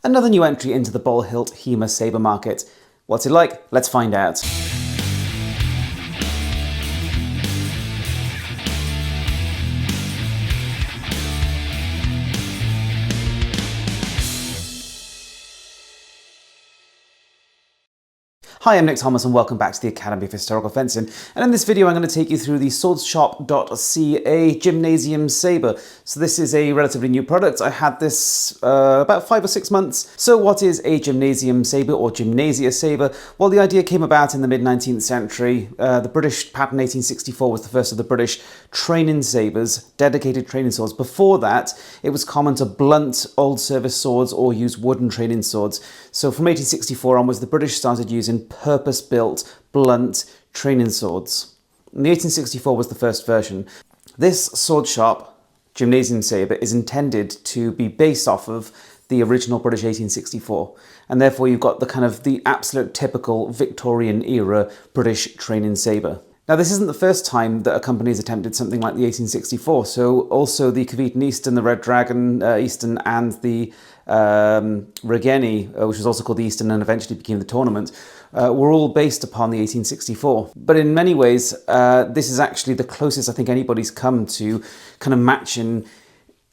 another new entry into the ball hilt HEMA saber market. What's it like? Let's find out. Hi, I'm Nick Thomas and welcome back to the Academy of Historical Fencing, and in this video I'm going to take you through the Swordshop.ca Gymnasium Sabre. So this is a relatively new product. I had this about 5 or 6 months. So what is a Gymnasium Sabre or Gymnasia Sabre? Well, the idea came about in the mid-19th century. The British patent 1864 was the first of the British training sabres, dedicated training swords. Before that, it was common to blunt old service swords or use wooden training swords. So from 1864 onwards, the British started using purpose-built, blunt training swords. And the 1864 was the first version. This Swordshop Gymnasium Sabre is intended to be based off of the original British 1864, and therefore you've got the absolute typical Victorian era British training sabre. Now, this isn't the first time that a company has attempted something like the 1864, so also the Caveton Eastern, the Red Dragon Eastern, and the Regeni, which was also called the Eastern and eventually became the Tournament, were all based upon the 1864. But in many ways, this is actually the closest I think anybody's come to kind of matching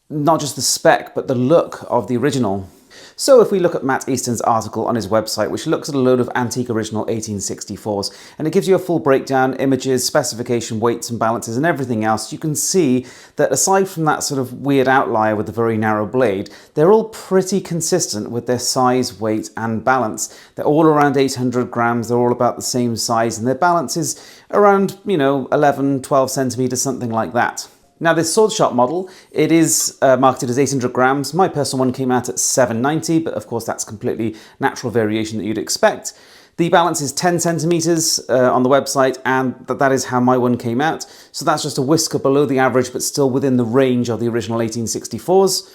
not just the spec, but the look of the original. So if we look at Matt Easton's article on his website, which looks at a load of antique original 1864s, and it gives you a full breakdown, images, specification, weights and balances and everything else, you can see that aside from that sort of weird outlier with the very narrow blade, they're all pretty consistent with their size, weight and balance. They're all around 800 grams, they're all about the same size, and their balance is around, 11, 12 centimeters, something like that. Now, this Swordshop model, it is marketed as 800 grams. My personal one came out at 790, but of course that's completely natural variation that you'd expect. The balance is 10 centimeters on the website, and that is how my one came out. So that's just a whisker below the average, but still within the range of the original 1864s.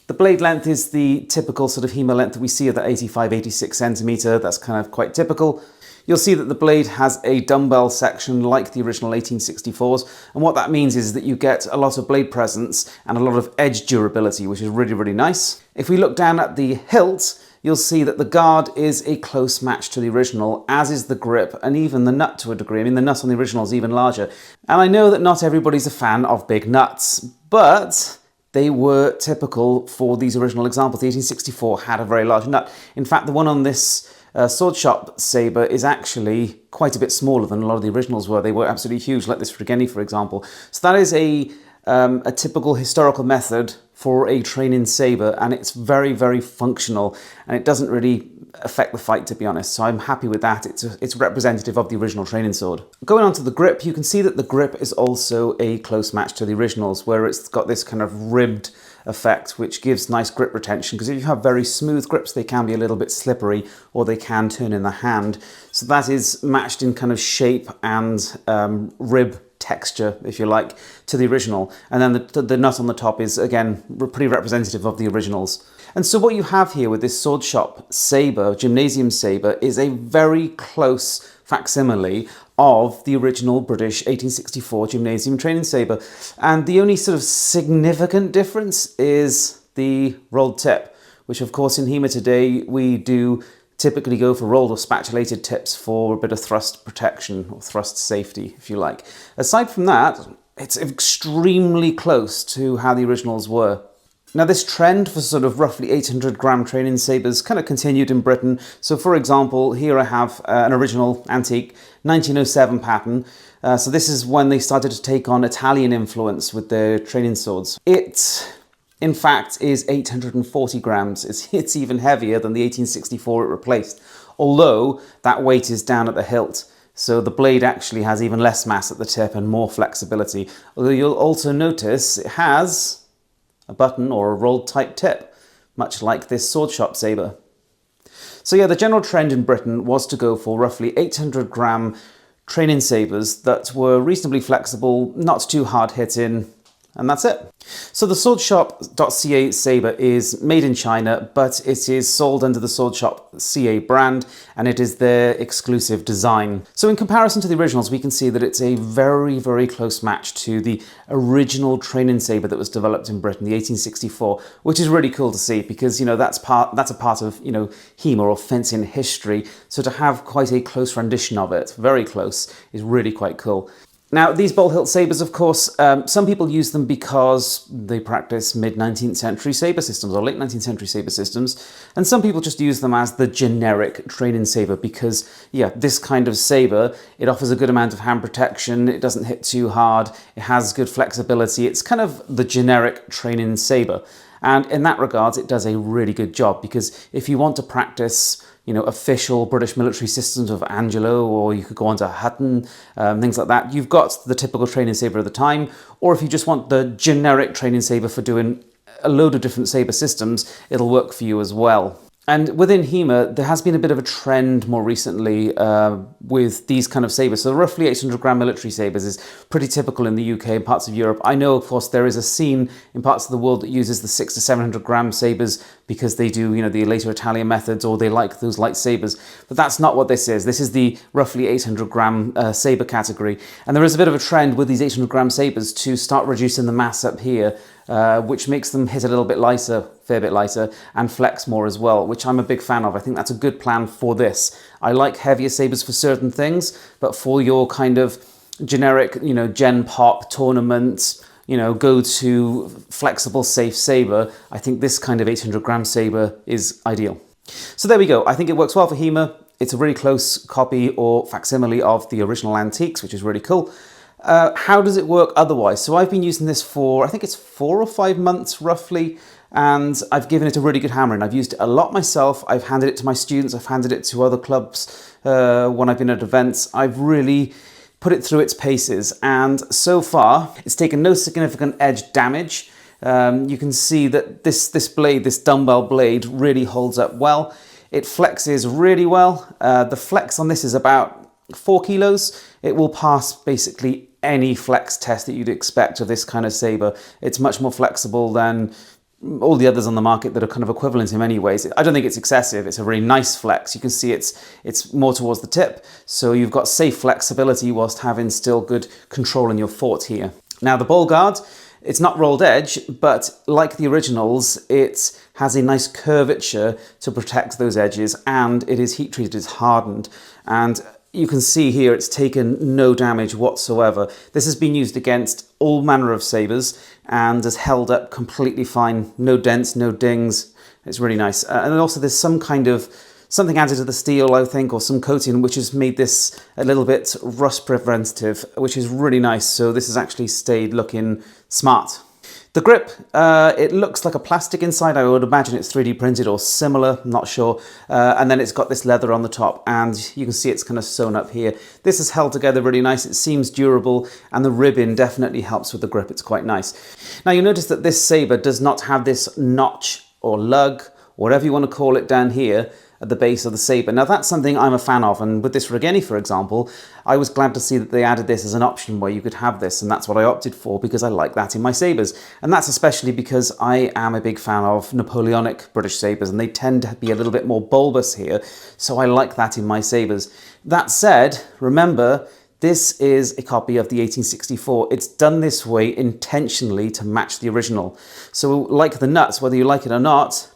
The blade length is the typical sort of HEMA length that we see at the 85, 86 centimeter. That's kind of quite typical. You'll see that the blade has a dumbbell section like the original 1864s, and what that means is that you get a lot of blade presence and a lot of edge durability, which is really, really nice. If we look down at the hilt, you'll see that the guard is a close match to the original, as is the grip and even the nut to a degree. I mean, the nut on the original is even larger. And I know that not everybody's a fan of big nuts, but they were typical for these original examples. The 1864 had a very large nut. In fact, the one on this Swordshop Sabre is actually quite a bit smaller than a lot of the originals were. They were absolutely huge, like this Regeni, for example. So that is a typical historical method for a training sabre, and it's very, very functional, and it doesn't really affect the fight, to be honest. So I'm happy with that. It's representative of the original training sword. Going on to the grip, you can see that the grip is also a close match to the originals, where it's got this kind of ribbed effect, which gives nice grip retention, because if you have very smooth grips, they can be a little bit slippery, or they can turn in the hand. So that is matched in kind of shape and rib texture, if you like, to the original. And then the nut on the top is, again, pretty representative of the originals. And so what you have here with this Swordshop Sabre, Gymnasium Sabre, is a very close facsimile of the original British 1864 Gymnasium training sabre. And the only sort of significant difference is the rolled tip, which of course in HEMA today we do typically go for rolled or spatulated tips for a bit of thrust protection or thrust safety, if you like. Aside from that, it's extremely close to how the originals were. Now, this trend for sort of roughly 800 gram training sabres kind of continued in Britain. So for example, here I have an original antique 1907 pattern. So this is when they started to take on Italian influence with their training swords. It, in fact, is 840 grams. It's even heavier than the 1864 it replaced, although that weight is down at the hilt. So the blade actually has even less mass at the tip and more flexibility. Although you'll also notice it has a button or a rolled type tip, much like this Swordshop Sabre. So yeah, the general trend in Britain was to go for roughly 800 gram training sabres that were reasonably flexible, not too hard hitting, and that's it. So the Swordshop.ca saber is made in China, but it is sold under the Swordshop.ca brand, and it is their exclusive design. So in comparison to the originals, we can see that it's a very, very close match to the original training saber that was developed in Britain, the 1864, which is really cool to see because, you know, that's a part of, you know, HEMA or fencing history. So to have quite a close rendition of it, very close, is really quite cool. Now, these bolt hilt sabers, of course, some people use them because they practice mid-19th century saber systems or late 19th century saber systems, and some people just use them as the generic training saber because, yeah, this kind of saber, it offers a good amount of hand protection, it doesn't hit too hard, it has good flexibility, it's kind of the generic training saber. And in that regard, it does a really good job because if you want to practice, you know, official British military systems of Angelo, or you could go on to Hutton, things like that, you've got the typical training saber of the time. Or if you just want the generic training saber for doing a load of different saber systems, it'll work for you as well. And within HEMA, there has been a bit of a trend more recently with these kind of sabers. So roughly 800 gram military sabers is pretty typical in the UK and parts of Europe. I know, of course, there is a scene in parts of the world that uses the 600 to 700 gram sabers because they do, you know, the later Italian methods, or they like those light sabers. But that's not what this is. This is the roughly 800 gram saber category. And there is a bit of a trend with these 800 gram sabers to start reducing the mass up here, which makes them hit a little bit lighter, fair bit lighter, and flex more as well, which I'm a big fan of. I think that's a good plan for this. I like heavier sabers for certain things, but for your kind of generic, you know, Gen Pop tournaments, you know, go to flexible, safe saber, I think this kind of 800 gram saber is ideal. So there we go. I think it works well for HEMA. It's a really close copy or facsimile of the original antiques, which is really cool. How does it work otherwise? So I've been using this for, I think it's 4 or 5 months roughly, and I've given it a really good hammering. I've used it a lot myself. I've handed it to my students. I've handed it to other clubs when I've been at events. I've really put it through its paces, and so far it's taken no significant edge damage. You can see that this blade, this dumbbell blade, really holds up well. It flexes really well. The flex on this is about 4 kilos. It will pass basically any flex test that you'd expect of this kind of saber. It's much more flexible than all the others on the market that are kind of equivalent in many ways. I don't think it's excessive. It's a very nice flex. You can see it's more towards the tip, so you've got safe flexibility whilst having still good control in your fort here. Now the ball guard, it's not rolled edge, but like the originals, it has a nice curvature to protect those edges, and it is heat treated, it's hardened, and you can see here it's taken no damage whatsoever. This has been used against all manner of sabers and has held up completely fine. No dents, no dings. It's really nice. And also there's some kind of something added to the steel, I think, or some coating, which has made this a little bit rust preventative, which is really nice. So this has actually stayed looking smart. The grip, it looks like a plastic inside. I would imagine it's 3D printed or similar, I'm not sure. And then it's got this leather on the top, and you can see it's kind of sewn up here. This is held together really nice. It seems durable, and the ribbon definitely helps with the grip. It's quite nice. Now you notice that this saber does not have this notch or lug, whatever you want to call it, down here at the base of the saber. Now that's something I'm a fan of, and with this Regeni, for example, I was glad to see that they added this as an option where you could have this, and that's what I opted for because I like that in my sabers. And that's especially because I am a big fan of Napoleonic British sabers, and they tend to be a little bit more bulbous here, so I like that in my sabers. That said, remember, this is a copy of the 1864. It's done this way intentionally to match the original. So like the nuts, whether you like it or not,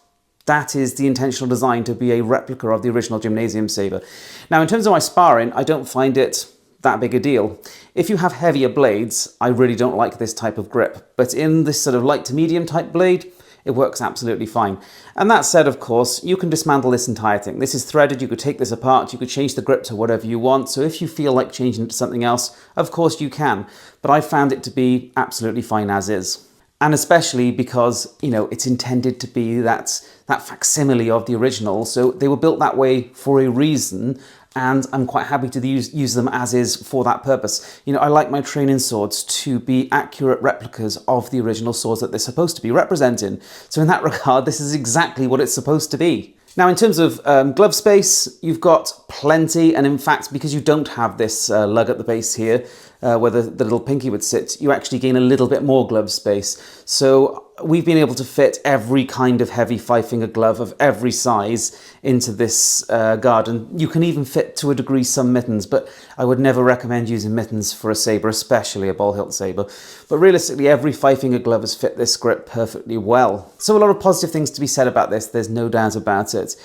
that is the intentional design to be a replica of the original Gymnasium saber. Now, in terms of my sparring, I don't find it that big a deal. If you have heavier blades, I really don't like this type of grip. But in this sort of light to medium type blade, it works absolutely fine. And that said, of course, you can dismantle this entire thing. This is threaded, you could take this apart, you could change the grip to whatever you want. So if you feel like changing it to something else, of course you can. But I found it to be absolutely fine as is. And especially because, you know, it's intended to be that facsimile of the original. So they were built that way for a reason, and I'm quite happy to use them as is for that purpose. You know, I like my training swords to be accurate replicas of the original swords that they're supposed to be representing. So in that regard, this is exactly what it's supposed to be. Now, in terms of glove space, you've got plenty, and in fact, because you don't have this lug at the base here, where the little pinky would sit, you actually gain a little bit more glove space. So we've been able to fit every kind of heavy 5-finger glove of every size into this guard, and you can even fit to a degree some mittens, but I would never recommend using mittens for a saber, especially a ball hilt saber. But realistically, every 5-finger glove has fit this grip perfectly well. So a lot of positive things to be said about this, there's no doubt about it.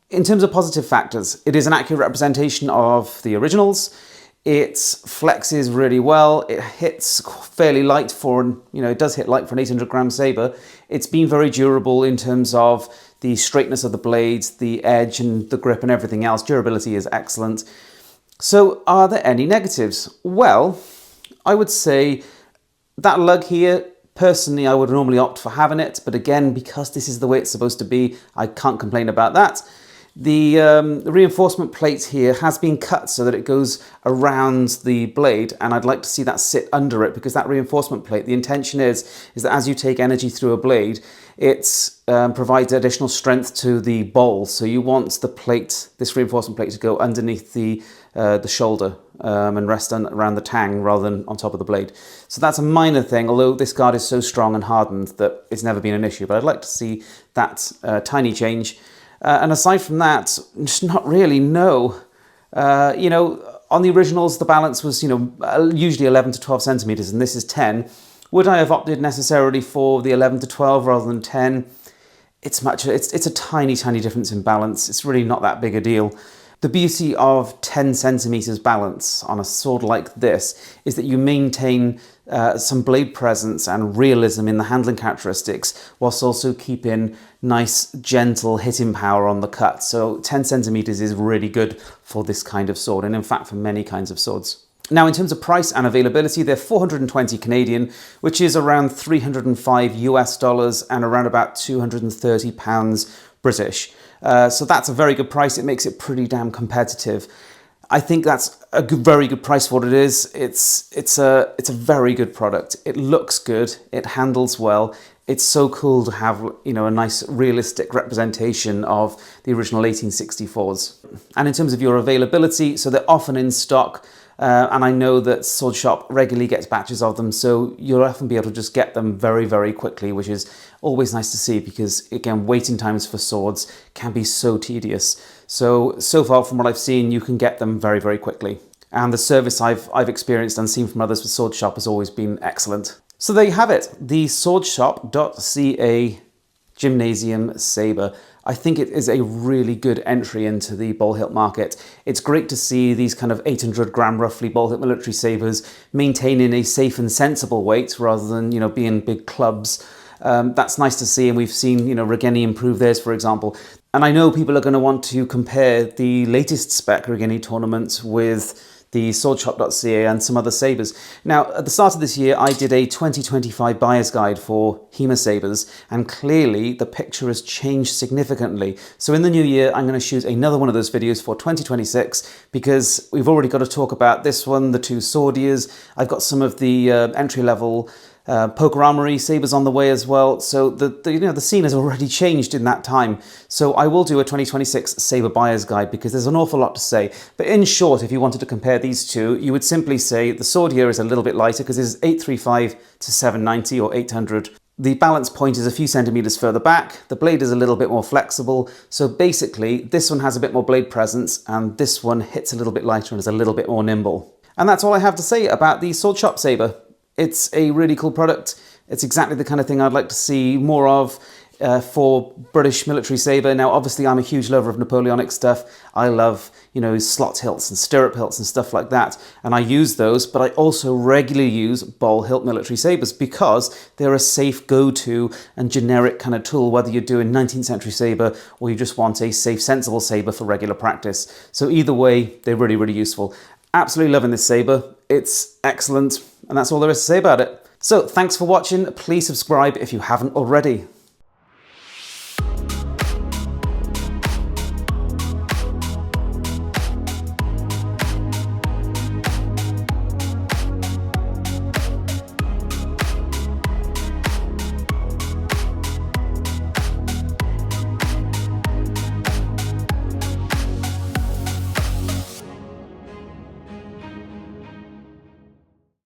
In terms of positive factors, it is an accurate representation of the originals. It flexes really well. It hits fairly light for, it does hit light for an 800 gram saber. It's been very durable in terms of the straightness of the blades, the edge and the grip and everything else. Durability is excellent. So are there any negatives? Well, I would say that lug here, personally, I would normally opt for having it. But again, because this is the way it's supposed to be, I can't complain about that. The reinforcement plate here has been cut so that it goes around the blade, and I'd like to see that sit under it, because that reinforcement plate, the intention is that as you take energy through a blade, it provides additional strength to the bowl. So you want the plate, this reinforcement plate, to go underneath the shoulder and rest around the tang rather than on top of the blade. So that's a minor thing, although this guard is so strong and hardened that it's never been an issue. But I'd like to see that tiny change. And aside from that, just not really, no. On the originals, the balance was, usually 11 to 12 centimeters, and this is 10. Would I have opted necessarily for the 11 to 12 rather than 10? It's a tiny, tiny difference in balance. It's really not that big a deal. The beauty of 10 centimeters balance on a sword like this is that you maintain some blade presence and realism in the handling characteristics, whilst also keeping nice, gentle hitting power on the cut. So 10 centimeters is really good for this kind of sword, and in fact for many kinds of swords. Now, in terms of price and availability, they're 420 Canadian, which is around 305 US dollars and around about 230 pounds British. So that's a very good price. It makes it pretty damn competitive. I think that's a very good price for what it is. It's a very good product. It looks good. It handles well. It's so cool to have, a nice realistic representation of the original 1864s. And in terms of your availability, so they're often in stock. And I know that Swordshop regularly gets batches of them, so you'll often be able to just get them very, very quickly, which is always nice to see, because again, waiting times for swords can be so tedious. So far from what I've seen, you can get them very, very quickly. And the service I've experienced and seen from others with Swordshop has always been excellent. So there you have it, the swordshop.ca Gymnasium Sabre. I think it is a really good entry into the ball hilt market. It's great to see these kind of 800 gram roughly ball hilt military sabers maintaining a safe and sensible weight rather than, being big clubs. That's nice to see, and we've seen, Regeni improve theirs, for example. And I know people are going to want to compare the latest spec Regeni tournament with the swordshop.ca and some other sabers. Now, at the start of this year, I did a 2025 buyer's guide for HEMA sabers, and clearly the picture has changed significantly. So in the new year, I'm going to shoot another one of those videos for 2026, because we've already got to talk about this one, the two Swordias. I've got some of the entry-level poker armory sabers on the way as well. So the scene has already changed in that time. So I will do a 2026 saber buyer's guide, because there's an awful lot to say. But in short, if you wanted to compare these two, you would simply say the sword here is a little bit lighter, because it's 835 to 790 or 800. The balance point is a few centimeters further back. The blade is a little bit more flexible. So basically, this one has a bit more blade presence, and this one hits a little bit lighter and is a little bit more nimble. And that's all I have to say about the Swordshop saber. It's a really cool product. It's exactly the kind of thing I'd like to see more of for British military saber. Now, obviously, I'm a huge lover of Napoleonic stuff. I love, slot hilts and stirrup hilts and stuff like that. And I use those, but I also regularly use ball hilt military sabers, because they're a safe go-to and generic kind of tool, whether you're doing 19th century saber or you just want a safe, sensible saber for regular practice. So either way, they're really, really useful. Absolutely loving this saber. It's excellent, and that's all there is to say about it. So thanks for watching. Please subscribe if you haven't already.